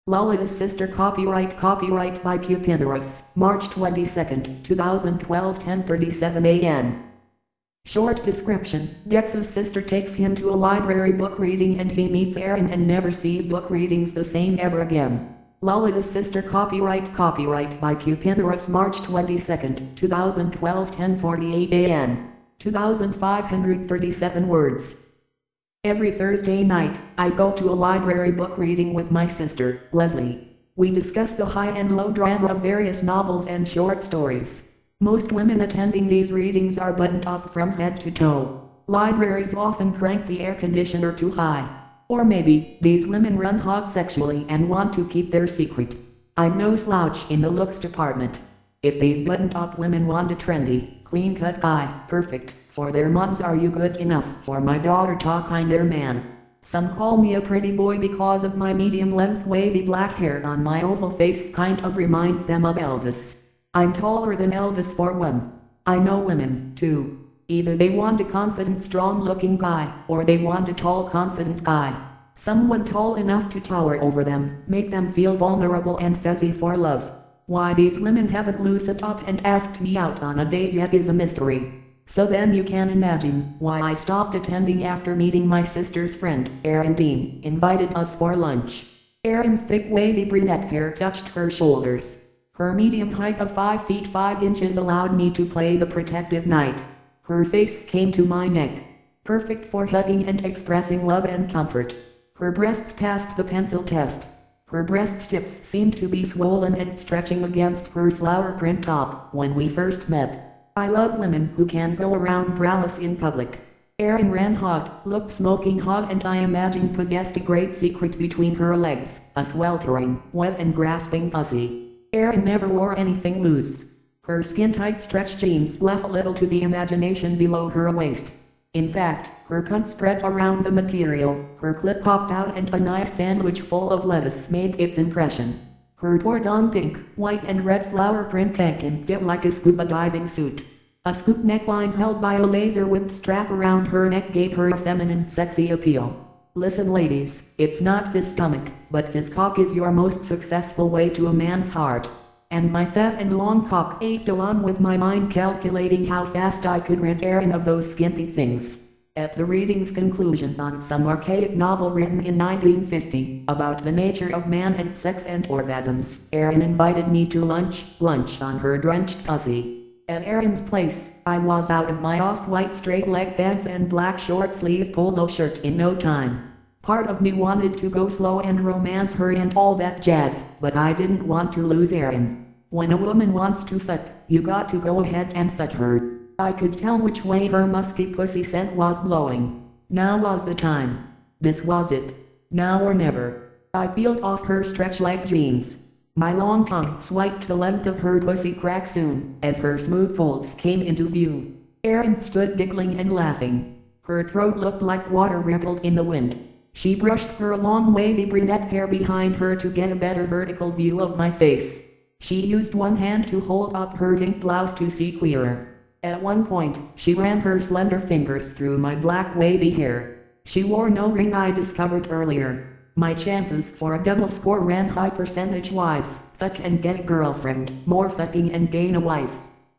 Lolita's Sister. Copyright by Cupiderosbooks, March 22, 2012, 10:37 a.m. Short description: Dex's sister takes him to a library book reading and he meets Erin and never sees book readings the same ever again. Lolita's Sister. Copyright by Cupiderosbooks, March 22, 2012, 10:48 a.m. 2,537 words. Every Thursday night, I go to a library book reading with my sister, Leslie. We discuss the high and low drama of various novels and short stories. Most women attending these readings are buttoned up from head to toe. Libraries often crank the air conditioner too high. Or maybe, these women run hot sexually and want to keep their secret. I'm no slouch in the looks department. If these buttoned up women want a trendy, clean-cut guy, perfect for their moms, are you good enough for my daughter? Kinder man. Some call me a pretty boy because of my medium-length wavy black hair on my oval face kind of reminds them of Elvis. I'm taller than Elvis for one. I know women, too. Either they want a confident, strong-looking guy, or they want a tall, confident guy. Someone tall enough to tower over them, make them feel vulnerable and fuzzy for love. Why these women haven't loosened up and asked me out on a date yet is a mystery. So then you can imagine why I stopped attending after meeting my sister's friend, Erin. Dean invited us for lunch. Erin's thick wavy brunette hair touched her shoulders. Her medium height of 5 feet 5 inches allowed me to play the protective knight. Her face came to my neck, perfect for hugging and expressing love and comfort. Her breasts passed the pencil test. Her breast tips seemed to be swollen and stretching against her flower print top when we first met. I love women who can go around braless in public. Erin ran hot, looked smoking hot, and I imagined possessed a great secret between her legs, a sweltering, wet and grasping pussy. Erin never wore anything loose. Her skin-tight stretch jeans left little to the imagination below her waist. In fact, her cunt spread around the material, her clit popped out, and a nice sandwich full of lettuce made its impression. Her bourdon pink, white and red flower print tankin fit like a scuba diving suit. A scoop neckline held by a laser width strap around her neck gave her a feminine, sexy appeal. Listen ladies, it's not his stomach, but his cock is your most successful way to a man's heart. And my fat and long cock ached along with my mind calculating how fast I could rid Erin of those skimpy things. At the reading's conclusion on some archaic novel written in 1950, about the nature of man and sex and orgasms, Erin invited me to lunch on her drenched pussy. At Erin's place, I was out of my off-white straight-leg pants and black short-sleeve polo shirt in no time. Part of me wanted to go slow and romance her and all that jazz, but I didn't want to lose Erin. When a woman wants to fuck, you got to go ahead and fuck her. I could tell which way her musky pussy scent was blowing. Now was the time. This was it. Now or never. I peeled off her stretch leg jeans. My long tongue swiped the length of her pussy crack soon as her smooth folds came into view. Erin stood giggling and laughing. Her throat looked like water rippled in the wind. She brushed her long wavy brunette hair behind her to get a better vertical view of my face. She used one hand to hold up her pink blouse to see clearer. At one point, she ran her slender fingers through my black wavy hair. She wore no ring I discovered earlier. My chances for a double score ran high percentage-wise. Fuck and get a girlfriend, more fucking and gain a wife.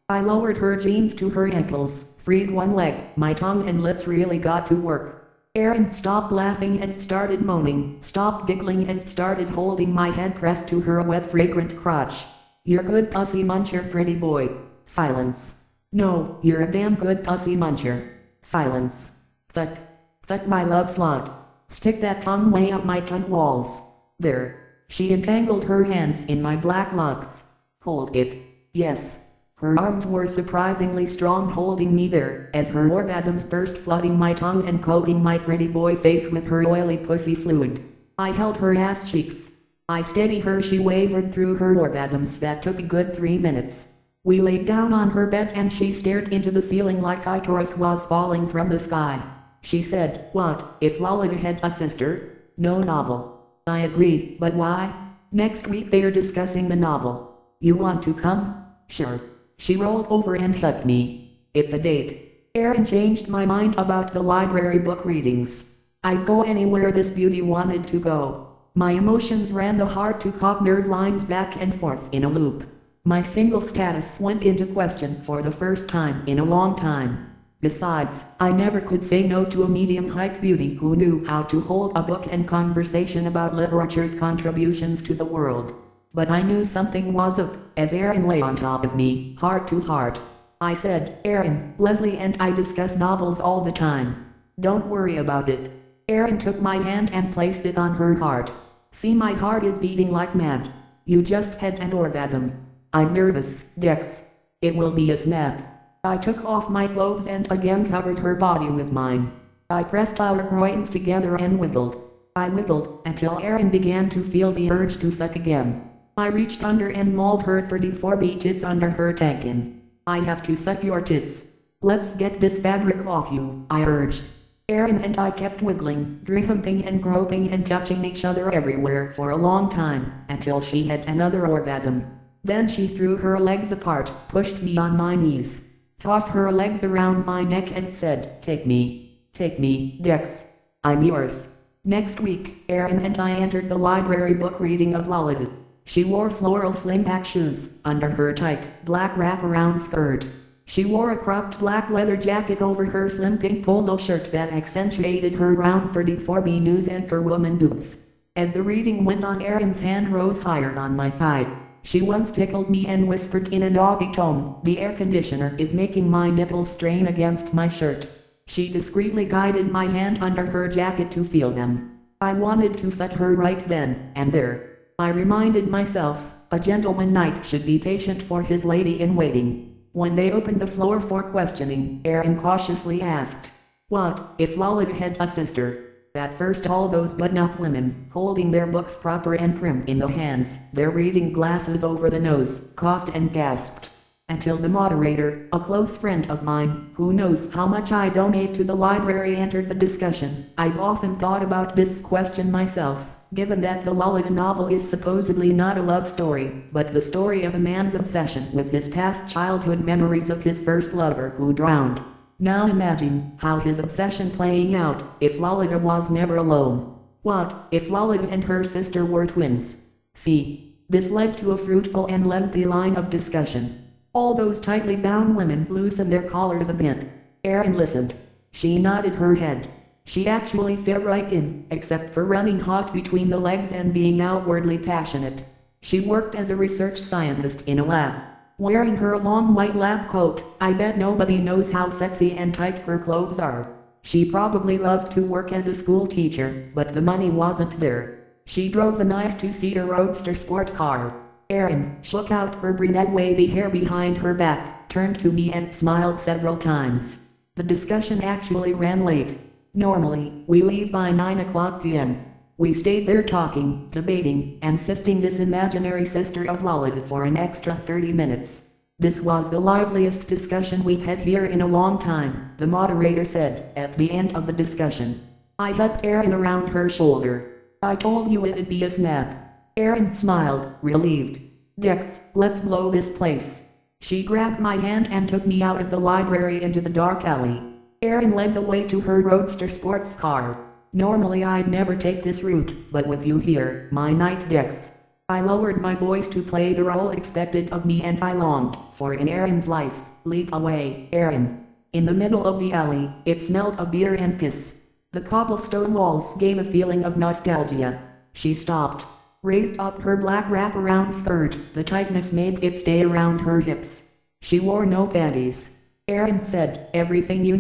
I lowered her jeans to her ankles, freed one leg, my tongue and lips really got to work. Erin stopped laughing and started moaning, stopped giggling and started holding my head pressed to her wet fragrant crotch. You're good pussy muncher, pretty boy. Silence. No, you're a damn good pussy muncher. Silence. Fuck. Fuck my love slot. Stick that tongue way up my cunt walls. There. She entangled her hands in my black locks. Hold it. Yes. Her arms were surprisingly strong holding me there, as her orgasms burst flooding my tongue and coating my pretty boy face with her oily pussy fluid. I held her ass cheeks. I steadied her. She wavered through her orgasms that took a good 3 minutes. We laid down on her bed and she stared into the ceiling like Icarus was falling from the sky. She said, "What, if Lolita had a sister? No novel." I agreed, but why? Next week they're discussing the novel. You want to come? Sure. She rolled over and hugged me. It's a date. Erin changed my mind about the library book readings. I'd go anywhere this beauty wanted to go. My emotions ran the hard-to-cop nerve lines back and forth in a loop. My single status went into question for the first time in a long time. Besides, I never could say no to a medium-height beauty who knew how to hold a book and conversation about literature's contributions to the world. But I knew something was up, as Erin lay on top of me, heart to heart. I said, "Erin, Leslie and I discuss novels all the time. Don't worry about it." Erin took my hand and placed it on her heart. "See, my heart is beating like mad. You just had an orgasm." "I'm nervous, Dex. It will be a snap." I took off my clothes and again covered her body with mine. I pressed our groins together and wiggled. I wiggled until Erin began to feel the urge to fuck again. I reached under and mauled her 34B tits under her tankin. "I have to suck your tits. Let's get this fabric off you," I urged. Erin and I kept wiggling, humping and groping and touching each other everywhere for a long time, until she had another orgasm. Then she threw her legs apart, pushed me on my knees, tossed her legs around my neck and said, Take me, Dex. I'm yours." Next week, Erin and I entered the library book reading of Lolita. She wore floral slingback shoes under her tight, black wraparound skirt. She wore a cropped black leather jacket over her slim pink polo shirt that accentuated her round 34B news anchorwoman boobs. As the reading went on, Erin's hand rose higher on my thigh. She once tickled me and whispered in a doggy tone, "The air conditioner is making my nipples strain against my shirt." She discreetly guided my hand under her jacket to feel them. I wanted to fuck her right then and there. I reminded myself, a gentleman knight should be patient for his lady-in-waiting. When they opened the floor for questioning, Erin cautiously asked, "What if Lolita had a sister?" At first all those button-up women, holding their books proper and prim in the hands, their reading glasses over the nose, coughed and gasped. Until the moderator, a close friend of mine, who knows how much I donate to the library, entered the discussion. I've often thought about this question myself. Given that the Lolita novel is supposedly not a love story, but the story of a man's obsession with his past childhood memories of his first lover who drowned. Now imagine how his obsession playing out if Lolita was never alone. What if Lolita and her sister were twins? See, this led to a fruitful and lengthy line of discussion. All those tightly bound women loosened their collars a bit. Erin listened. She nodded her head. She actually fit right in, except for running hot between the legs and being outwardly passionate. She worked as a research scientist in a lab. Wearing her long white lab coat, I bet nobody knows how sexy and tight her clothes are. She probably loved to work as a school teacher, but the money wasn't there. She drove a nice two-seater roadster sport car. Erin shook out her brunette wavy hair behind her back, turned to me and smiled several times. The discussion actually ran late. Normally, we leave by 9 p.m. We stayed there talking, debating, and sifting this imaginary sister of Lolita for an extra 30 minutes. This was the liveliest discussion we've had here in a long time, the moderator said, at the end of the discussion. I hugged Erin around her shoulder. "I told you it'd be a snap." Erin smiled, relieved. "Dex, let's blow this place." She grabbed my hand and took me out of the library into the dark alley. Erin led the way to her roadster sports car. Normally I'd never take this route, but with you here, my knight Dex. I lowered my voice to play the role expected of me, and I longed for in Erin's life. "Lead away, Erin." In the middle of the alley, it smelled of beer and piss. The cobblestone walls gave a feeling of nostalgia. She stopped, raised up her black wraparound skirt. The tightness made it stay around her hips. She wore no panties. Erin said, "Everything you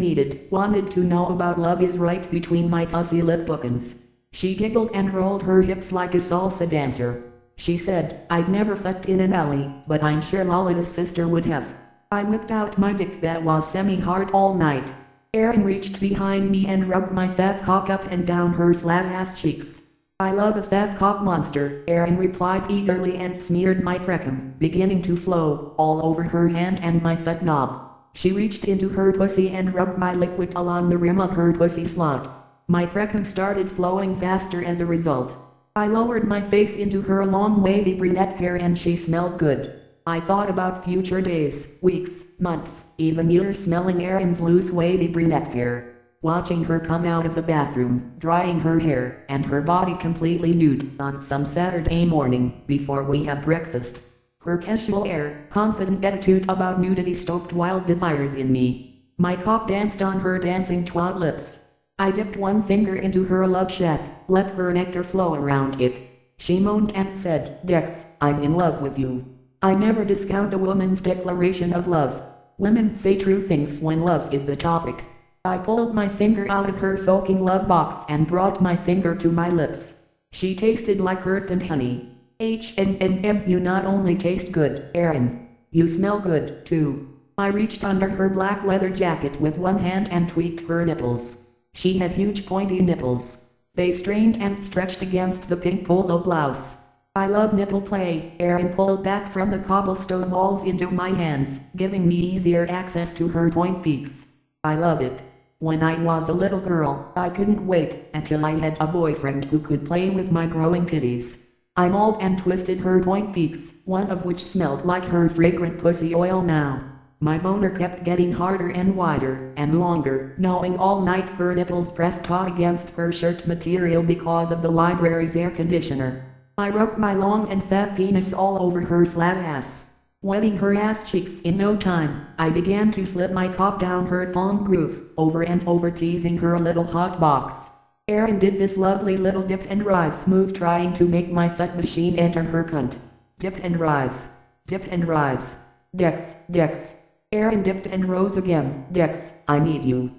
wanted to know about love is right between my pussy lip bookings." She giggled and rolled her hips like a salsa dancer. She said, "I've never fucked in an alley, but I'm sure Lolita's sister would have." I whipped out my dick that was semi-hard all night. Erin reached behind me and rubbed my fat cock up and down her flat-ass cheeks. "I love a fat cock monster," Erin replied eagerly and smeared my precum, beginning to flow, all over her hand and my fat knob. She reached into her pussy and rubbed my liquid along the rim of her pussy slot. My precum started flowing faster as a result. I lowered my face into her long wavy brunette hair and she smelled good. I thought about future days, weeks, months, even years smelling Erin's loose wavy brunette hair. watching her come out of the bathroom, drying her hair and her body completely nude on some Saturday morning before we have breakfast. Her casual air, confident attitude about nudity stoked wild desires in me. My cock danced on her dancing twat lips. I dipped one finger into her love shack, let her nectar flow around it. She moaned and said, "Dex, I'm in love with you." I never discount a woman's declaration of love. Women say true things when love is the topic. I pulled my finger out of her soaking love box and brought my finger to my lips. She tasted like earth and honey. You not only taste good, Erin. You smell good, too. I reached under her black leather jacket with one hand and tweaked her nipples. She had huge pointy nipples. They strained and stretched against the pink polo blouse. I love nipple play. Erin pulled back from the cobblestone walls into my hands, giving me easier access to her point peaks. I love it. When I was a little girl, I couldn't wait until I had a boyfriend who could play with my growing titties. I mauled and twisted her point peaks, one of which smelled like her fragrant pussy oil now. My boner kept getting harder and wider and longer, knowing all night her nipples pressed taut against her shirt material because of the library's air conditioner. I rubbed my long and fat penis all over her flat ass. Wetting her ass cheeks in no time, I began to slip my cock down her thong groove, over and over teasing her little hot box. Erin did this lovely little dip and rise move trying to make my fat machine enter her cunt. Dip and rise. Dip and rise. Dex, Dex. Erin dipped and rose again. Dex, I need you.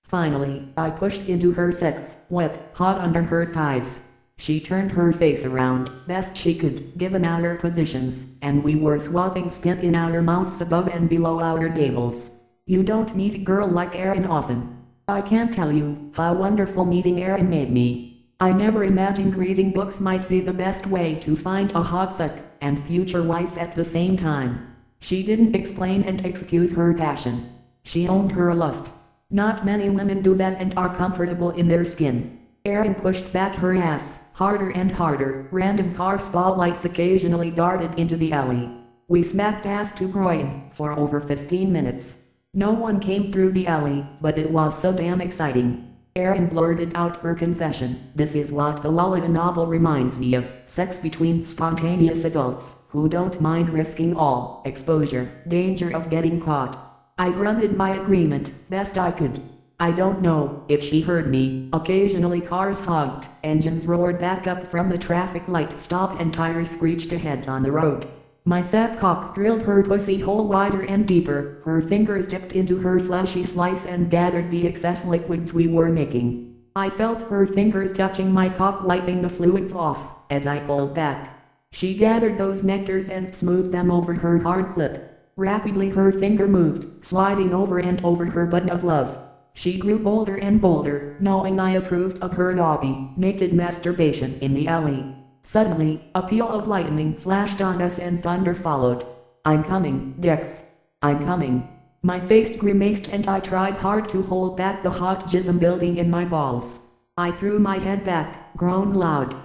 Finally, I pushed into her sex, wet, hot under her thighs. She turned her face around, best she could, given our positions, and we were swapping spit in our mouths above and below our navels. You don't meet a girl like Erin often. I can't tell you how wonderful meeting Erin made me. I never imagined reading books might be the best way to find a hot fuck and future wife at the same time. She didn't explain and excuse her passion. She owned her lust. Not many women do that and are comfortable in their skin. Erin pushed back her ass, harder and harder. Random car spotlights occasionally darted into the alley. We smacked ass to groin for over 15 minutes. No one came through the alley, but it was so damn exciting. Erin blurted out her confession. This is what the Lolita novel reminds me of. Sex between spontaneous adults, who don't mind risking all exposure, danger of getting caught. I grunted my agreement, best I could. I don't know if she heard me. Occasionally cars honked, engines roared back up from the traffic light stop and tires screeched ahead on the road. My fat cock drilled her pussy hole wider and deeper. Her fingers dipped into her fleshy slice and gathered the excess liquids we were making. I felt her fingers touching my cock, wiping the fluids off as I pulled back. She gathered those nectars and smoothed them over her hard clit. Rapidly her finger moved, sliding over and over her button of love. She grew bolder and bolder, knowing I approved of her naughty, naked masturbation in the alley. Suddenly, a peal of lightning flashed on us and thunder followed. I'm coming, Dex. I'm coming. My face grimaced and I tried hard to hold back the hot jism building in my balls. I threw my head back, groaned loud.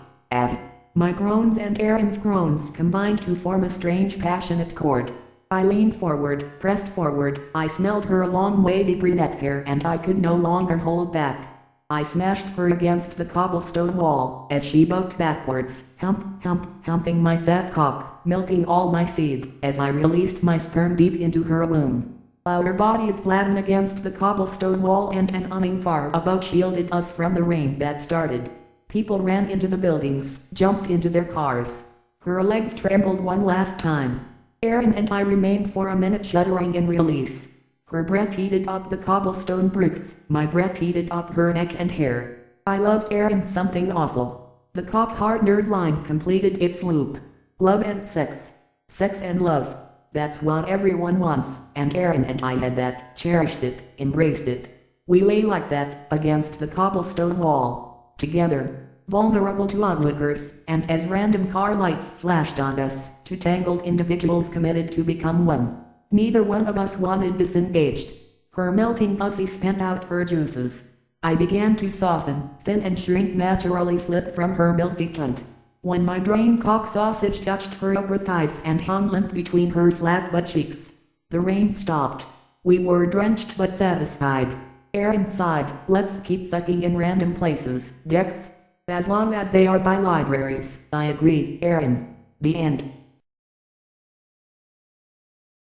My groans and Erin's groans combined to form a strange passionate chord. I leaned forward, pressed forward. I smelled her long wavy brunette hair and I could no longer hold back. I smashed her against the cobblestone wall as she bucked backwards, humping my fat cock, milking all my seed as I released my sperm deep into her womb. Our bodies flattened against the cobblestone wall and an awning far above shielded us from the rain that started. People ran into the buildings, jumped into their cars. Her legs trembled one last time. Erin and I remained for a minute shuddering in release. Her breath heated up the cobblestone bricks, my breath heated up her neck and hair. I loved Erin something awful. The cock-hard nerd line completed its loop. Love and sex. Sex and love. That's what everyone wants, and Erin and I had that, cherished it, embraced it. We lay like that, against the cobblestone wall. Together. Vulnerable to onlookers, and as random car lights flashed on us, two tangled individuals committed to become one. Neither one of us wanted disengaged. Her melting pussy spent out her juices. I began to soften, thin and shrink naturally slipped from her milky cunt. When my drained cock sausage touched her upper thighs and hung limp between her flat butt cheeks, the rain stopped. We were drenched but satisfied. Erin sighed. Let's keep fucking in random places, Dex. As long as they are by libraries. I agree, Erin. The end.